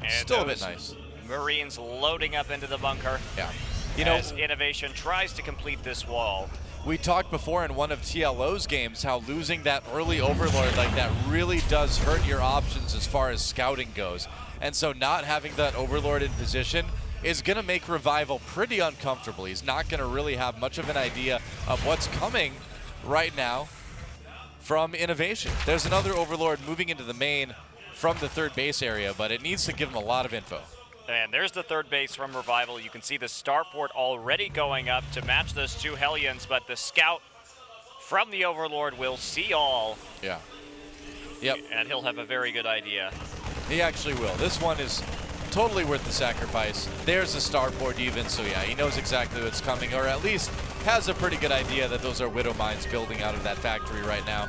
And still a bit nice. Marines loading up into the bunker. Yeah. As Innovation tries to complete this wall. We talked before in one of TLO's games how losing that early Overlord like that really does hurt your options as far as scouting goes. And so not having that Overlord in position is going to make Revival pretty uncomfortable. He's not going to really have much of an idea of what's coming right now from Innovation. There's another Overlord moving into the main from the third base area, but it needs to give him a lot of info. And there's the third base from Revival. You can see the starport already going up to match those two Hellions, but the scout from the Overlord will see all. Yeah. Yep. And he'll have a very good idea. He actually will. This one is totally worth the sacrifice. There's the starport even, so yeah, he knows exactly what's coming, or at least has a pretty good idea that those are Widow Mines building out of that factory right now.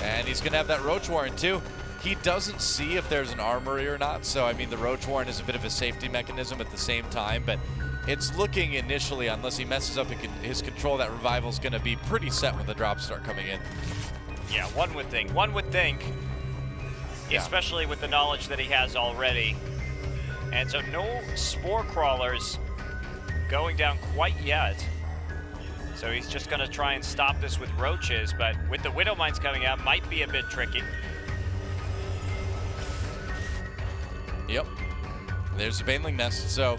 And he's going to have that Roach Warren too. He doesn't see if there's an armory or not, so I mean the Roach Warren is a bit of a safety mechanism at the same time, but it's looking initially, unless he messes up his control, that Revival's going to be pretty set when the drops start coming in. Yeah, one would think, especially with the knowledge that he has already. And so no Spore Crawlers going down quite yet. So he's just going to try and stop this with Roaches, but with the Widow Mines coming out, might be a bit tricky. Yep, there's the Baneling Nest. So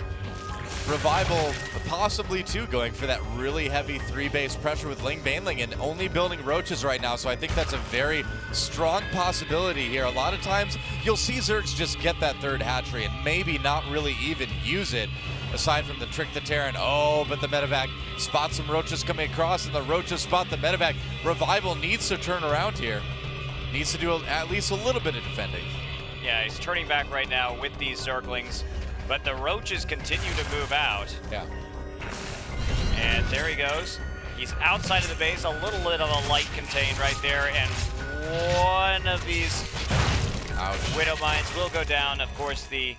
Revival possibly too going for that really heavy 3-base pressure with Ling Baneling and only building Roaches right now. So I think that's a very strong possibility here. A lot of times you'll see Zergs just get that third hatchery and maybe not really even use it aside from the Trick the Terran. Oh, but the Medevac spots some Roaches coming across and the Roaches spot the Medevac. Revival needs to turn around here. Needs to do at least a little bit of defending. Yeah, he's turning back right now with these Zerglings, but the Roaches continue to move out. Yeah. And there he goes. He's outside of the base, a little bit of a light contained right there, and one of these Widow Mines will go down. Of course, the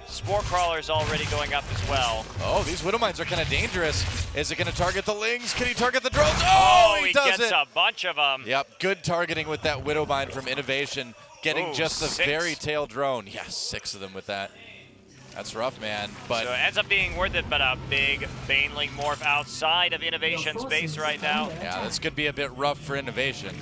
Spore Crawler's already going up as well. Oh, these Widow Mines are kind of dangerous. Is it going to target the Lings? Can he target the drones? Oh, he does gets a bunch of them. Yep, good targeting with that Widow Mine from Innovation. Getting just a very tail drone. Yes, 6 of them with that. That's rough, man. But so it ends up being worth it, but a big Baneling morph outside of Innovation's base right now. Yeah, this could be a bit rough for Innovation.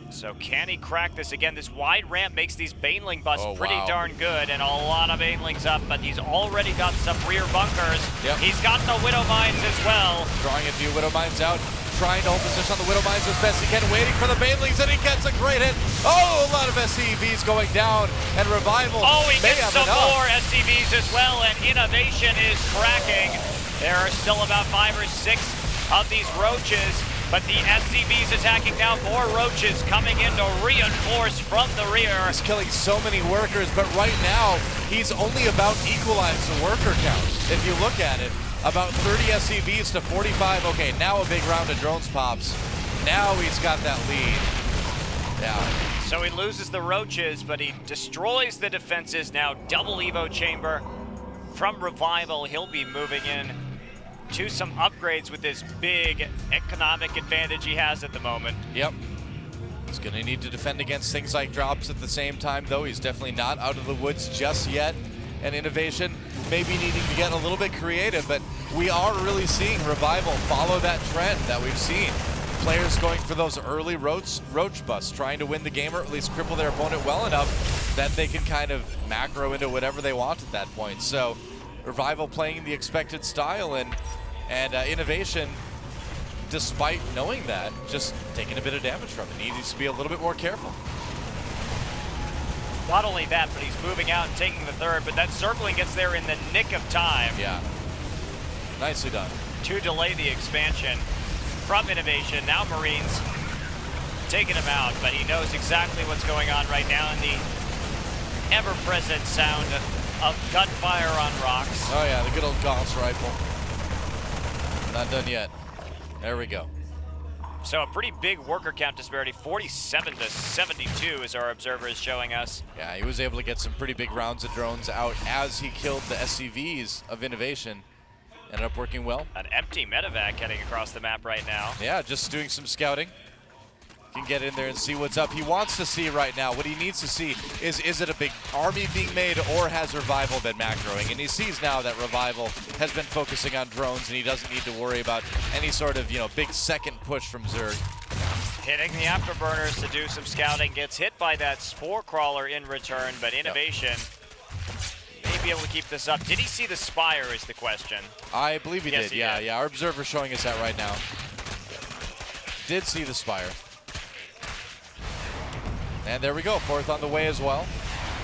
So can he crack this again? This wide ramp makes these Baneling busts pretty darn good, and a lot of Banelings up, but he's already got some rear bunkers. Yep. He's got the Widow Mines as well. Drawing a few Widow Mines out. Trying to hold position on the Widow Mines as best he can, waiting for the Banelings, and he gets a great hit. Oh, a lot of SCVs going down, and Revival he may gets have some enough. more SCVs as well, and Innovation is cracking. There are still about 5 or 6 of these Roaches, but the SCVs attacking now. More Roaches coming in to reinforce from the rear. He's killing so many workers, but right now, he's only about equalized the worker count, if you look at it. About 30 SCVs to 45. Okay, now a big round of drones pops. Now he's got that lead. Yeah. So he loses the Roaches, but he destroys the defenses now. Double Evo chamber from Revival. He'll be moving in to some upgrades with this big economic advantage he has at the moment. Yep. He's going to need to defend against things like drops at the same time, though. He's definitely not out of the woods just yet. And Innovation maybe needing to get a little bit creative, but we are really seeing Revival follow that trend that we've seen. Players going for those early roach busts, trying to win the game or at least cripple their opponent well enough that they can kind of macro into whatever they want at that point. So Revival playing the expected style, and Innovation, despite knowing that, just taking a bit of damage from it. He needs to be a little bit more careful. Not only that, but he's moving out and taking the third, but that circling gets there in the nick of time. Yeah, nicely done. To delay the expansion from Innovation. Now Marines taking him out, but he knows exactly what's going on right now, and the ever-present sound of gunfire on rocks. Oh yeah, the good old Gauss rifle. Not done yet. There we go. So a pretty big worker count disparity, 47 to 72 as our observer is showing us. Yeah, he was able to get some pretty big rounds of drones out as he killed the SCVs of Innovation. Ended up working well. An empty medevac heading across the map right now. Yeah, just doing some scouting. can get in there and see what's up. He wants to see right now, what he needs to see is it a big army being made, or has Revival been macroing? And he sees now that Revival has been focusing on drones, and he doesn't need to worry about any sort of, big second push from Zerg. Hitting the afterburners to do some scouting, gets hit by that Spore Crawler in return, but Innovation may be able to keep this up. Did he see the Spire is the question. I believe he Yes, did, he yeah, did. yeah. Our observer's showing us that right now. Did see the Spire. And there we go, 4th on the way as well.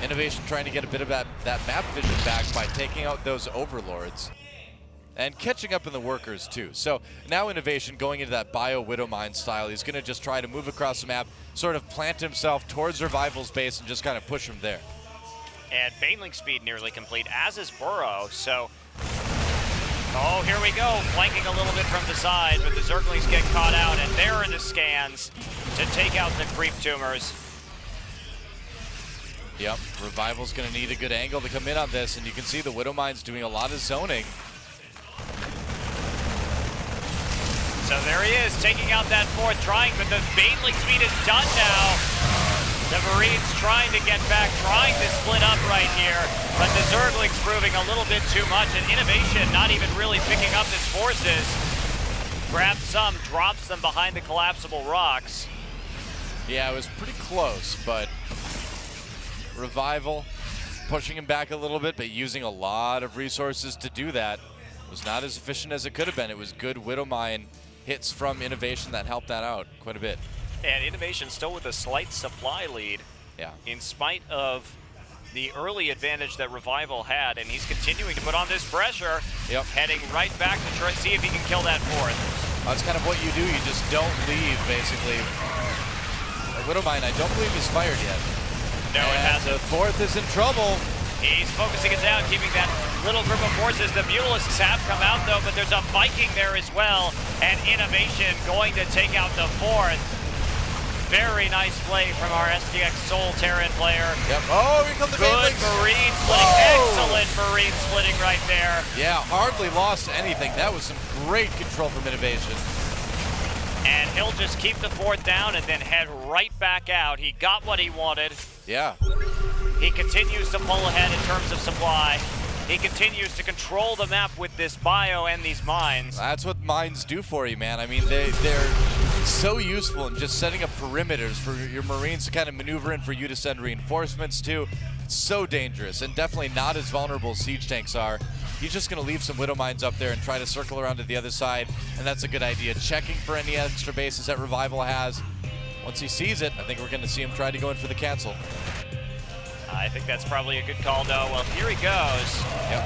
Innovation trying to get a bit of that map vision back by taking out those Overlords. And catching up in the workers too. So now Innovation going into that Bio Widowmine style. He's gonna just try to move across the map, sort of plant himself towards Revival's base and just kind of push him there. And Baneling speed nearly complete, as is Burrow, so... Oh, here we go, flanking a little bit from the side, but the Zerglings get caught out, and they're in the scans to take out the creep tumors. Yep, Revival's gonna need a good angle to come in on this, and you can see the Widowmine's doing a lot of zoning. So there he is, taking out that 4th, trying, but the Baneling speed is done now. The Marines trying to get back, trying to split up right here, but the Zerglings proving a little bit too much, and Innovation not even really picking up his forces. Grabs some, drops them behind the collapsible rocks. Yeah, it was pretty close, but Revival pushing him back a little bit, but using a lot of resources to do that. It was not as efficient as it could have been. It was good Widowmine hits from Innovation that helped that out quite a bit. And Innovation still with a slight supply lead. Yeah. In spite of the early advantage that Revival had, and he's continuing to put on this pressure. Yep. Heading right back to try see if he can kill that 4th. That's kind of what you do. You just don't leave, basically. Widowmine, I don't believe he's fired yet. No, it And hasn't. the 4th is in trouble. He's focusing it down, keeping that little group of forces. The Mutualists have come out though, but there's a Viking there as well. And Innovation going to take out the 4th. Very nice play from our SDX Soul Terran player. Yep. Oh, here comes the Good Banelings. Marine splitting. Whoa! Excellent Marine splitting right there. Yeah, hardly lost anything. That was some great control from Innovation. And he'll just keep the 4th down and then head right back out. He got what he wanted. Yeah. He continues to pull ahead in terms of supply. He continues to control the map with this bio and these mines. That's what mines do for you, man. I mean, they're so useful in just setting up perimeters for your Marines to kind of maneuver in, for you to send reinforcements to. It's so dangerous, and definitely not as vulnerable as siege tanks are. He's just going to leave some Widow mines up there and try to circle around to the other side, and that's a good idea. Checking for any extra bases that Revival has. Once he sees it, I think we're going to see him try to go in for the cancel. I think that's probably a good call, though. Well, here he goes. Yep.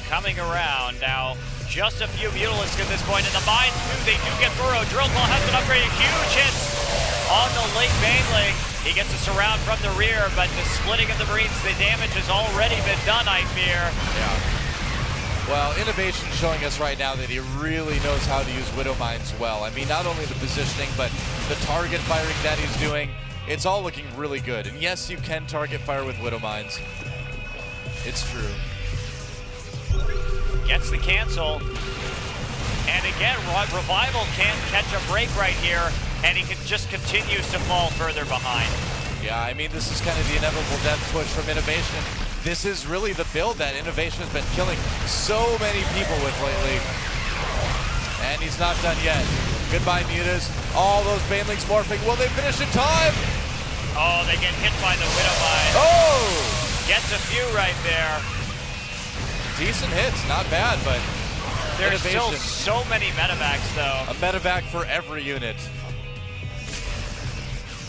Coming around now. Just a few Mutualists at this point in the mines. They do get Burrow. Drill Claw has been upgraded. Huge hits on the late Baneling. He gets a surround from the rear, but the splitting of the Marines, the damage has already been done, I fear. Yeah. Well, Innovation showing us right now that he really knows how to use Widow Mines well. I mean, not only the positioning, but the target firing that he's doing. It's all looking really good. And yes, you can target fire with Widow Mines. It's true. Gets the cancel. And again, Revival can't catch a break right here, and he just continues to fall further behind. Yeah, I mean, this is kind of the inevitable death push from Innovation. This is really the build that Innovation has been killing so many people with lately. And he's not done yet. Goodbye, Mutas. All those Banelings morphing. Will they finish in time? Oh, they get hit by the Widow Mine. Oh! Gets a few right there. Decent hits, not bad, but There's still Innovation, so many medevacs, though. a medevac for every unit.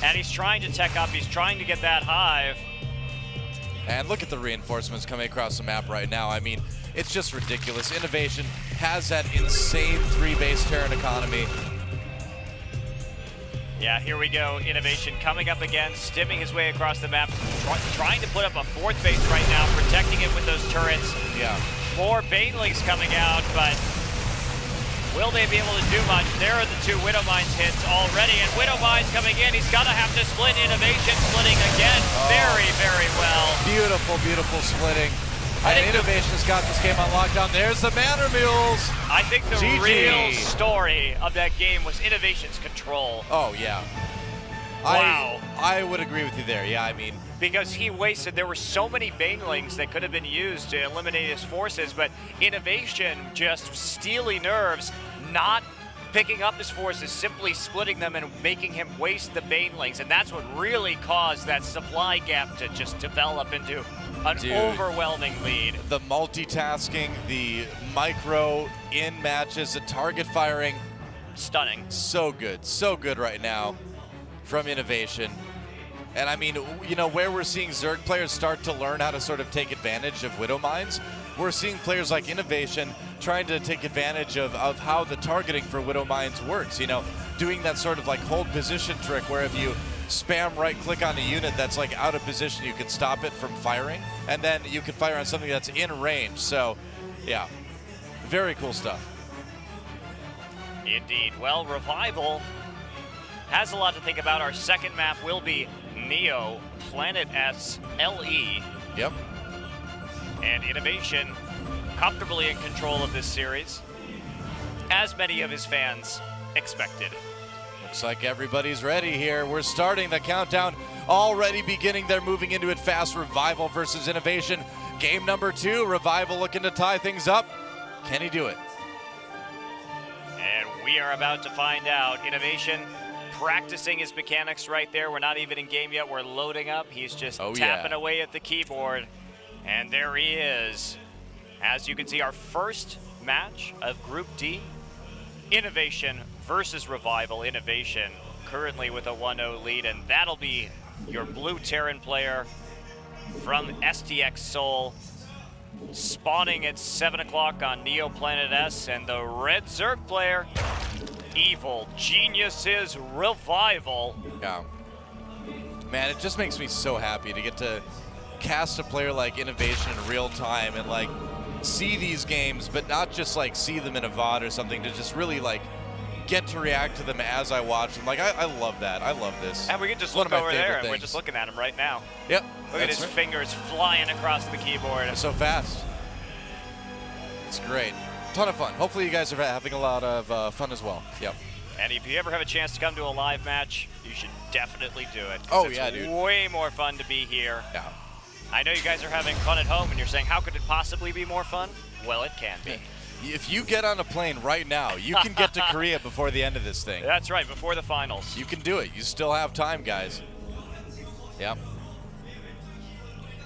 And he's trying to tech up. He's trying to get that hive. And look at the reinforcements coming across the map right now. I mean, it's just ridiculous. Innovation has that insane 3-base Terran economy. Yeah, here we go. Innovation coming up again, stimming his way across the map, trying to put up a 4th base right now, protecting it with those turrets. Yeah. More Banelings coming out, but will they be able to do much? There are the 2 Widow Mines hits already, and Widow Mines coming in. He's gonna have to split. Innovation splitting again very, very well. Beautiful, beautiful splitting. And Innovation's got this game on lockdown. There's the Manor Mules. I think the GG. real story of that game was Innovation's control. Oh, yeah. Wow. I would agree with you there. Yeah, I mean, because he wasted, there were so many banelings that could have been used to eliminate his forces, but Innovation just steely nerves, not picking up his forces, simply splitting them and making him waste the banelings, and that's what really caused that supply gap to just develop into an overwhelming lead. The multitasking, the micro in matches, the target firing. Stunning. So good right now from Innovation. And I mean, you know, where we're seeing Zerg players start to learn how to sort of take advantage of Widow Mines, we're seeing players like Innovation trying to take advantage of how the targeting for Widow Mines works. You know, doing that sort of like hold position trick where if you spam right click on a unit that's like out of position, you can stop it from firing, and then you can fire on something that's in range. So, yeah, very cool stuff. Indeed. Well, Revival has a lot to think about. Our second map will be Neo, Planet S, LE. Yep. And Innovation comfortably in control of this series, as many of his fans expected. Looks like everybody's ready here. We're starting the countdown, already beginning. They're moving into it fast. Revival versus Innovation. Game number 2, Revival looking to tie things up. Can he do it? And we are about to find out. Innovation practicing his mechanics right there. We're not even in game yet. We're loading up. He's just tapping away at the keyboard. And there he is. As you can see, our first match of Group D, Innovation versus Revival. Innovation currently with a 1-0 lead, and that'll be your blue Terran player from STX Seoul, spawning at 7 o'clock on Neo Planet S, and the red Zerg player, Evil Geniuses Revival. Yeah. Man, it just makes me so happy to get to cast a player like Innovation in real time and like see these games, but not just like see them in a VOD or something, to just really like get to react to them as I watch them. Like, I love that. I love this. And we can just look over there, and we're just looking at him right now. Yep. Look at his fingers flying across the keyboard. It's so fast. It's great. Ton of fun. Hopefully you guys are having a lot of fun as well. Yep. And if you ever have a chance to come to a live match, you should definitely do it. Oh, yeah, dude. It's way more fun to be here. Yeah. I know you guys are having fun at home, and you're saying, how could it possibly be more fun? Well, it can be. If you get on a plane right now, you can get to Korea before the end of this thing. That's right, before the finals. You can do it. You still have time, guys. Yep.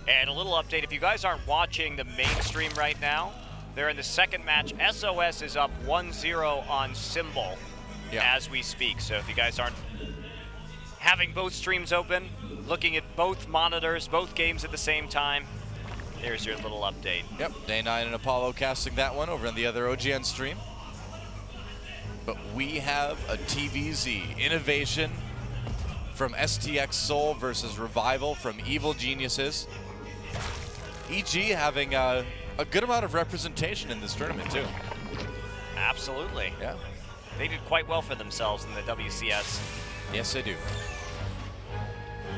And a little update, if you guys aren't watching the main stream right now, they're in the second match. SOS is up 1-0 on Symbol as we speak. So if you guys aren't having both streams open, looking at both monitors, both games at the same time, there's your little update. Yep, Day 9 and Apollo casting that one over on the other OGN stream. But we have a TVZ. Innovation from STX Seoul versus Revival from Evil Geniuses. EG having a good amount of representation in this tournament, too. Absolutely. Yeah. They did quite well for themselves in the WCS. Yes, they do.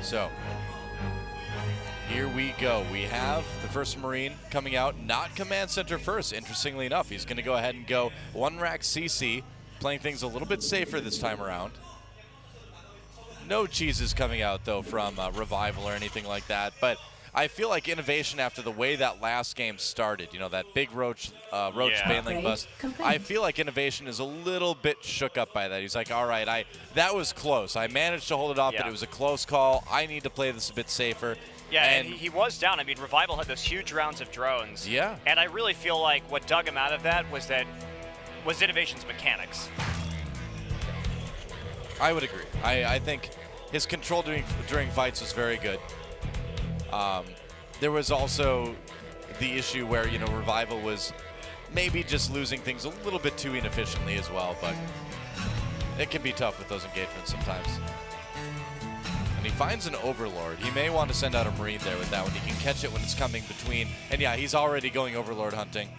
So, here we go. We have the first Marine coming out, not Command Center first, interestingly enough. He's going to go ahead and go 1-rack CC, playing things a little bit safer this time around. No cheeses coming out, though, from Revival or anything like that. But I feel like Innovation, after the way that last game started, you know, that big Roach Baneling bust, I feel like Innovation is a little bit shook up by that. He's like, all right, that was close. I managed to hold it off, but it was a close call. I need to play this a bit safer. Yeah, and he was down. I mean, Revival had those huge rounds of drones. Yeah. And I really feel like what dug him out of that was Innovation's mechanics. I would agree. I think his control during fights was very good. There was also the issue where, you know, Revival was maybe just losing things a little bit too inefficiently as well, but it can be tough with those engagements sometimes. And he finds an Overlord. He may want to send out a Marine there with that one. He can catch it when it's coming between. And yeah, he's already going Overlord hunting.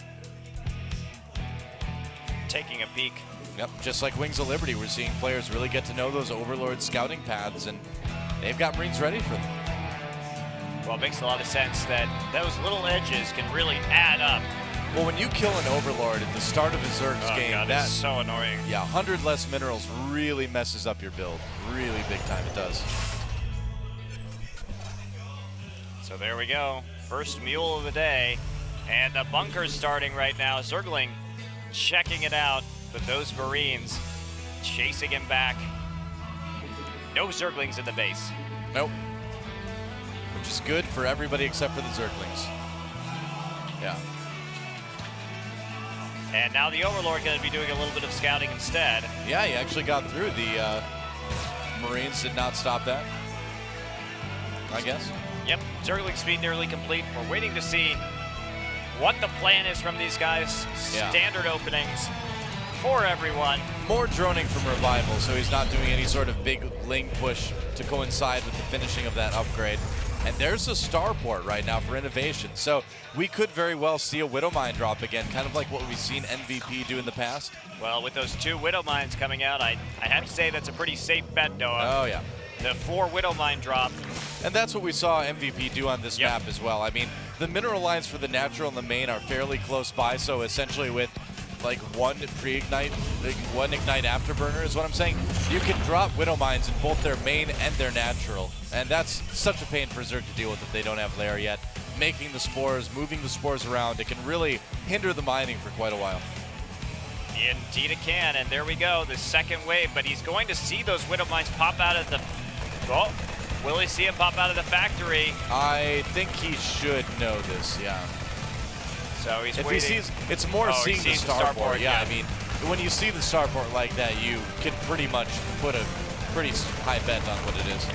Taking a peek. Yep, just like Wings of Liberty, we're seeing players really get to know those Overlord scouting paths, and they've got Marines ready for them. Well, it makes a lot of sense that those little edges can really add up. Well, when you kill an Overlord at the start of a Zerg's game, God, that's so annoying. Yeah, 100 less minerals really messes up your build. Really big time it does. So there we go. First mule of the day. And the bunker's starting right now. Zergling checking it out, but those Marines chasing him back. No Zerglings in the base. Nope. Which is good for everybody except for the Zerglings. Yeah. And now the Overlord going to be doing a little bit of scouting instead. Yeah, he actually got through. The Marines did not stop that, I guess. Yep, Zergling speed nearly complete. We're waiting to see what the plan is from these guys. Yeah. Standard openings for everyone. More droning from Revival, so he's not doing any sort of big Ling push to coincide with the finishing of that upgrade. And there's a starport right now for innovation. So we could very well see a Widowmine drop again, kind of like what we've seen MVP do in the past. Well, with those 2 Widowmines coming out, I have to say that's a pretty safe bet, Noah. Oh, yeah. The 4 Widowmine drop. And that's what we saw MVP do on this Yep. map as well. I mean, the mineral lines for the natural and the main are fairly close by, so essentially with like one pre-ignite, like one ignite afterburner is what I'm saying. You can drop Widow Mines in both their main and their natural, and that's such a pain for Zerg to deal with if they don't have Lair yet. Making the spores, moving the spores around, it can really hinder the mining for quite a while. Indeed it can, and there we go, the second wave, but he's going to see those Widow Mines pop out of the... Oh, will he see him pop out of the factory? I think he should know this, yeah. So he's if waiting. he sees, it's more seeing the starport. Yeah, I mean, when you see the starport like that, you can pretty much put a pretty high bet on what it is.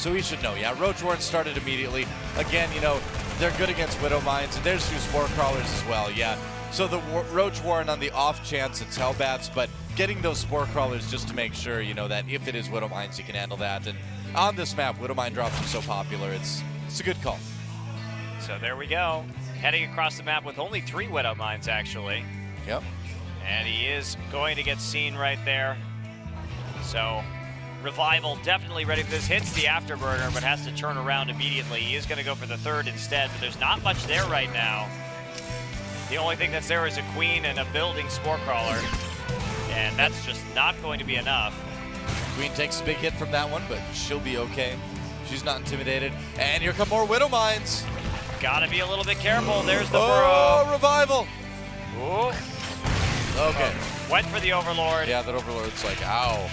So he should know. Yeah, Roach Warren started immediately. Again, you know, they're good against Widow Mines, and there's 2 Spore Crawlers as well, yeah. So the Roach Warren on the off chance it's Hellbats, but getting those Spore Crawlers just to make sure, you know, that if it is Widow Mines, you can handle that. And on this map, Widow Mine drops are so popular, it's a good call. So there we go. Heading across the map with only 3 Widow Mines, actually. Yep. And he is going to get seen right there. So Revival definitely ready for this. Hits the afterburner, but has to turn around immediately. He is going to go for the 3rd instead, but there's not much there right now. The only thing that's there is a Queen and a building Spore Crawler. And that's just not going to be enough. Queen takes a big hit from that one, but she'll be okay. She's not intimidated. And here come more Widow Mines. Gotta be a little bit careful. There's the burrow. burrow. Revival. Ooh. Okay. Went for the Overlord. Yeah, that Overlord's like, ow.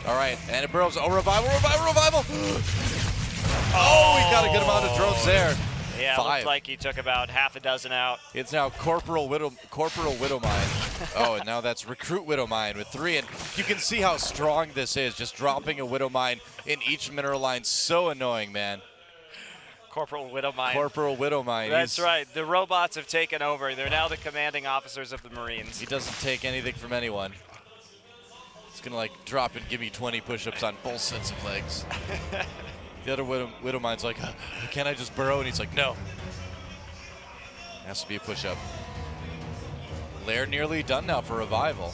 All right, and it burrows. Oh, Revival. Oh, we got a good amount of drones there. Yeah, 5. looked like he took about half a dozen out. It's now Corporal Widow Mine. Oh, and now that's Recruit Widow Mine with 3. And you can see how strong this is. Just dropping a Widow Mine in each mineral line. So annoying, man. Corporal Widow Mine. Corporal Widow Mine. That's right. The robots have taken over. They're now the commanding officers of the Marines. He doesn't take anything from anyone. He's going to like drop and give me 20 push-ups on both sets of legs. The other Widow Mine's like, can I just burrow? And he's like, no. It has to be a push-up. Lair nearly done now for Revival.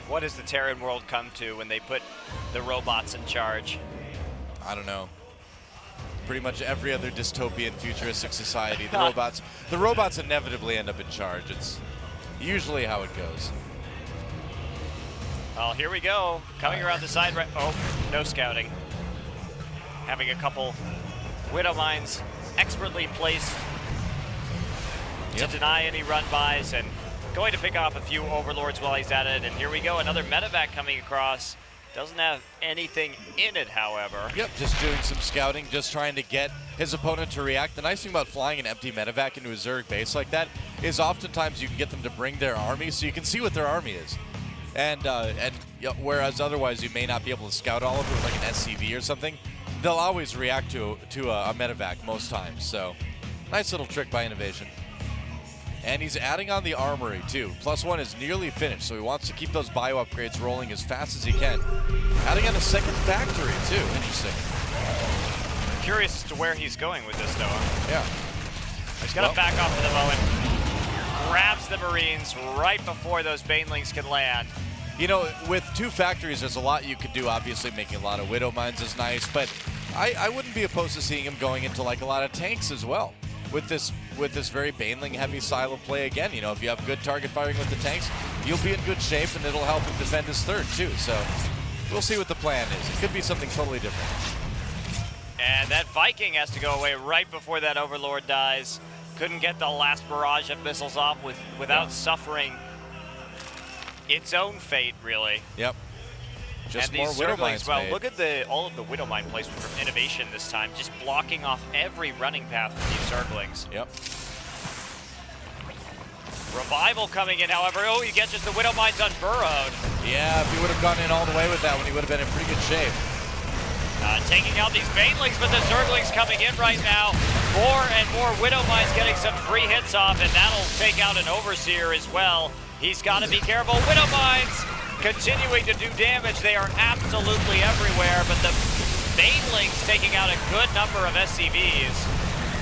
What does the Terran world come to when they put the robots in charge? I don't know. Pretty much every other dystopian futuristic society, the robots inevitably end up in charge. It's usually how it goes. Well, here we go. Coming around the side right. Oh, no scouting. Having a couple Widow Mines expertly placed to deny any run-bys, and going to pick off a few Overlords while he's at it. And here we go, another medevac coming across. Doesn't have anything in it, however. Yep, just doing some scouting, just trying to get his opponent to react. The nice thing about flying an empty medevac into a Zerg base like that is oftentimes you can get them to bring their army, so you can see what their army is. And whereas otherwise you may not be able to scout all of it with like an SCV or something, they'll always react to a medevac most times. So nice little trick by Innovation. And he's adding on the armory too. +1 is nearly finished, so he wants to keep those bio upgrades rolling as fast as he can. Adding on a second factory too. Interesting. I'm curious as to where he's going with this, Noah. Yeah. He's gonna back off for the moment. Grabs the Marines right before those Banelings can land. You know, with 2 factories, there's a lot you could do. Obviously, making a lot of Widow Mines is nice, but I wouldn't be opposed to seeing him going into like a lot of tanks as well. With this very Baneling heavy style of play again, you know, if you have good target firing with the tanks, you'll be in good shape, and it'll help him defend his third too. So we'll see what the plan is. It could be something totally different. And that Viking has to go away right before that Overlord dies. Couldn't get the last barrage of missiles off without suffering its own fate, really. Yep. Just and more these Widow Zerglings, Mines well, made. look at all of the Widow Mine placement from Innovation this time, just blocking off every running path for these Zerglings. Yep. Revival coming in, however. Oh, he gets just the Widow Mines unburrowed. Yeah, if he would have gone in all the way with that one, he would have been in pretty good shape. Taking out these Banelings, but the Zerglings coming in right now. More and more Widow Mines getting some free hits off, and that'll take out an Overseer as well. He's got to be careful. Widow Mines continuing to do damage. They are absolutely everywhere, but the Banelings taking out a good number of SCVs.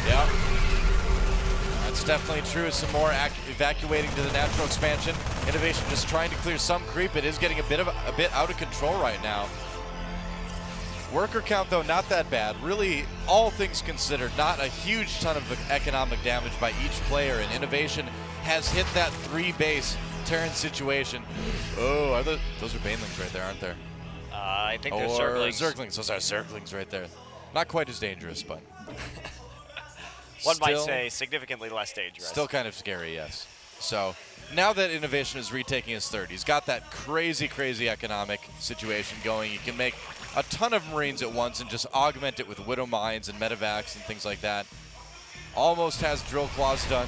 Yeah. That's definitely true. Some more evacuating to the natural expansion. Innovation just trying to clear some creep. It is getting a bit out of control right now. Worker count, though, not that bad. Really, all things considered, not a huge ton of economic damage by each player, and Innovation has hit that 3-base Terran situation. Oh, those are Banelings right there, aren't there? I think they're Zerglings. Zerglings. Those are Zerglings right there. Not quite as dangerous, but One might say significantly less dangerous. Still kind of scary, yes. So now that Innovation is retaking his third, he's got that crazy, crazy economic situation going. He can make a ton of Marines at once and just augment it with Widow Mines and Medevacs and things like that. Almost has Drill Claws done.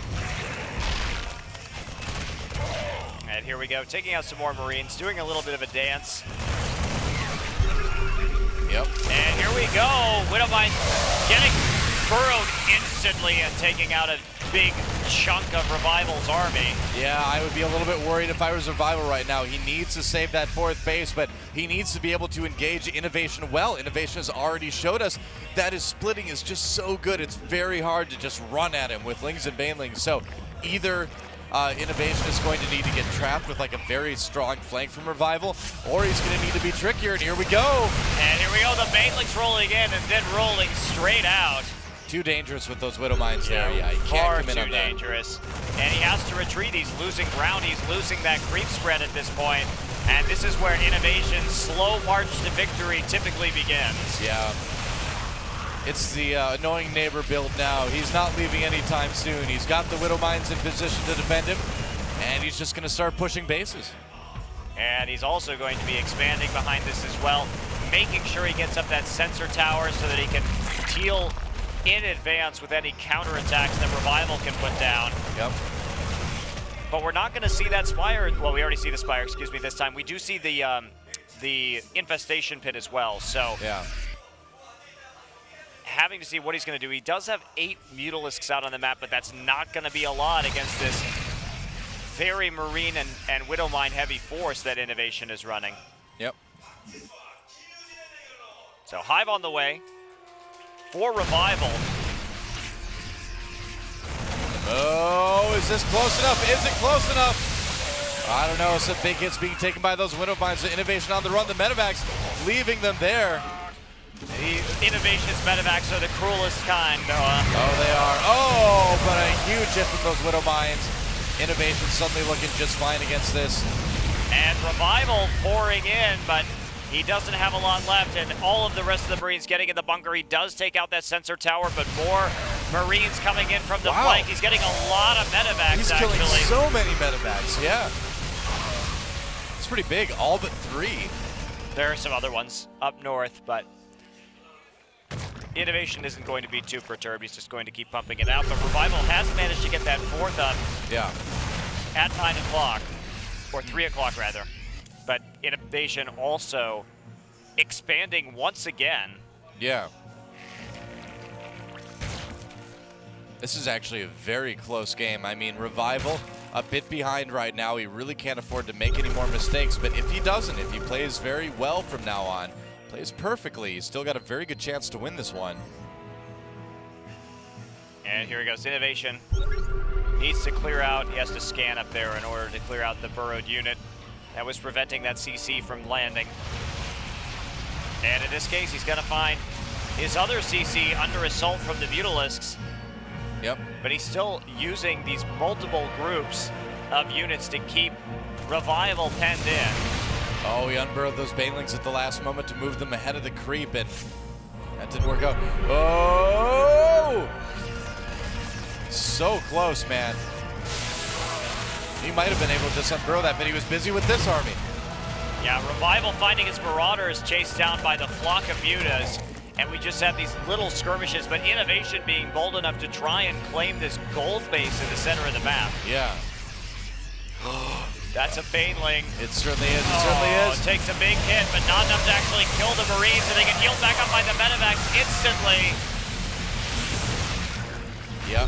And here we go, taking out some more Marines, doing a little bit of a dance. Yep. And here we go, Widow Mines getting burrowed instantly and taking out a big chunk of Revival's army. Yeah, I would be a little bit worried if I was Revival right now. He needs to save that 4th base, but he needs to be able to engage Innovation well. Innovation has already showed us that his splitting is just so good. It's very hard to just run at him with Lings and Banelings. So either Innovation is going to need to get trapped with like a very strong flank from Revival, or he's going to need to be trickier, and here we go. And here we go, the Banelings rolling in and then rolling straight out. Too dangerous with those Widow Mines there. Yeah, he far can't commit too on that. dangerous. And he has to retreat. He's losing ground. He's losing that creep spread at this point. And this is where Innovation's slow march to victory typically begins. Yeah. It's the annoying neighbor build now. He's not leaving anytime soon. He's got the Widow Mines in position to defend him, and he's just going to start pushing bases. And he's also going to be expanding behind this as well, making sure he gets up that sensor tower so that he can deal in advance with any counterattacks that Revival can put down. Yep. But we're not going to see that Spire. Well, we already see the Spire, excuse me, this time. We do see the Infestation Pit as well, so yeah. Having to see what he's going to do. He does have 8 Mutalisks out on the map, but that's not going to be a lot against this very Marine and Widow Mine heavy force that Innovation is running. Yep. So Hive on the way for Revival. Oh, is this close enough? Is it close enough? I don't know. Some big hits being taken by those Widow Mines. The Innovation on the run. The Medevacs leaving them there. Innovation's Medevacs are the cruelest kind, Noah. Oh, they are. Oh, but a huge hit from those Widow Mines. Innovation suddenly looking just fine against this. And Revival pouring in, but he doesn't have a lot left, and all of the rest of the Marines getting in the bunker. He does take out that sensor tower, but more Marines coming in from the flank. He's getting a lot of Medevacs, He's killing so many Medevacs, yeah. It's pretty big, all but 3. There are some other ones up north, but Innovation isn't going to be too perturbed. He's just going to keep pumping it out. But Revival has managed to get that 4th up at 9 o'clock, or 3 o'clock rather. But Innovation also expanding once again. Yeah. This is actually a very close game. I mean, Revival a bit behind right now. He really can't afford to make any more mistakes. But if he doesn't, if he plays very well from now on, plays perfectly, he's still got a very good chance to win this one. And here he goes, Innovation needs to clear out. He has to scan up there in order to clear out the burrowed unit. that was preventing that CC from landing. And in this case, he's going to find his other CC under assault from the Mutalisks. Yep. But he's still using these multiple groups of units to keep Revival penned in. Oh, he unburrowed those Banelings at the last moment to move them ahead of the creep, and that didn't work out. Oh! So close, man. He might have been able to just unburrow that, but he was busy with this army. Yeah, Revival finding his Marauders chased down by the flock of Mutas, and we just have these little skirmishes, but Innovation being bold enough to try and claim this gold base in the center of the map. Yeah. That's a Baneling. It certainly is, it certainly is. Takes a big hit, but not enough to actually kill the Marines, and they get healed back up by the Medivacs instantly. Yep.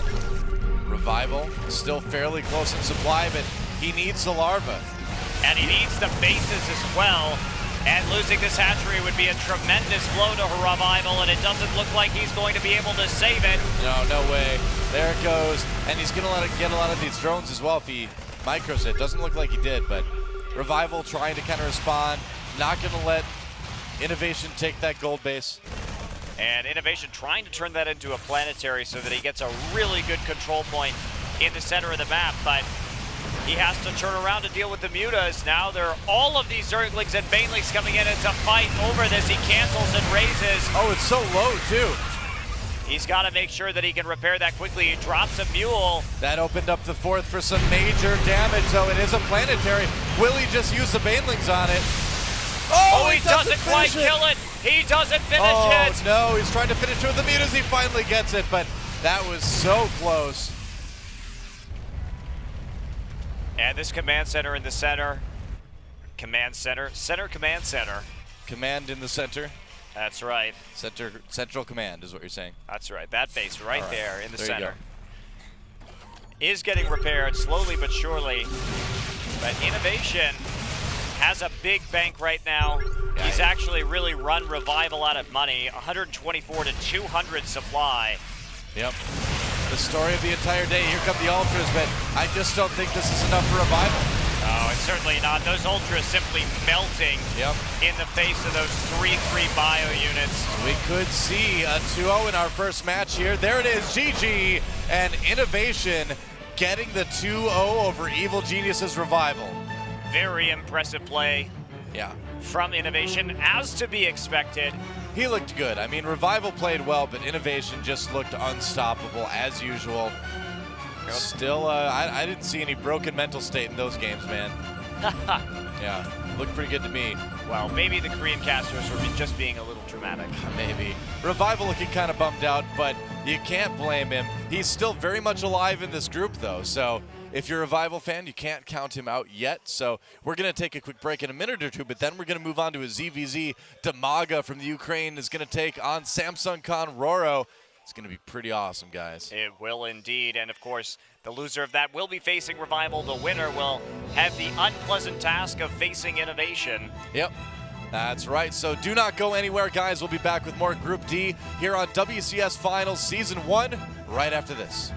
Revival, still fairly close in supply, but he needs the larva. And he needs the bases as well. And losing this hatchery would be a tremendous blow to Revival, and it doesn't look like he's going to be able to save it. No way. There it goes. And he's going to get a lot of these drones as well if he micros it. Doesn't look like he did, but Revival trying to kind of respond. Not going to let Innovation take that gold base. And Innovation trying to turn that into a planetary so that he gets a really good control point in the center of the map, but he has to turn around to deal with the Mutas. Now there are all of these Zerglings and Banelings coming in. It's a fight over this. He cancels and raises. Oh, it's so low, too. He's got to make sure that he can repair that quickly. He drops a Mule. That opened up the fourth for some major damage, though. It is a planetary. Will he just use the Banelings on it? Oh, he doesn't quite kill it. He doesn't finish it. Oh, no, he's trying to finish it with the Mutas. He finally gets it, but that was so close. And this command center in the center. Command center. Command center. Command in the center. That's right. Central command is what you're saying. That's right. That base right there in the there center is getting repaired slowly but surely. But Innovation has a big bank right now. Yeah, He's actually really run Revival out of money. 124 to 200 supply. Yep. The story of the entire day. Here come the Ultras, but I just don't think this is enough for Revival. Oh, it's certainly not. Those Ultras simply melting in the face of those 3-3 bio units. We could see a 2-0 in our first match here. There it is, GG, and Innovation getting the 2-0 over Evil Genius's Revival. Very impressive play from Innovation, as to be expected. He looked good. I mean, Revival played well, but Innovation just looked unstoppable as usual. Still, I didn't see any broken mental state in those games, man. Yeah, looked pretty good to me. Well, maybe the Korean casters were just being a little dramatic. Maybe. Revival looking kind of bummed out, but you can't blame him. He's still very much alive in this group, though, so if you're a Revival fan, you can't count him out yet. So we're going to take a quick break in a minute or two, but then we're going to move on to a ZVZ. Damaga from the Ukraine is going to take on Samsung Khan Roro. It's going to be pretty awesome, guys. It will indeed. And of course, the loser of that will be facing Revival. The winner will have the unpleasant task of facing Innovation. Yep. That's right. So do not go anywhere, guys. We'll be back with more Group D here on WCS Finals Season 1 right after this.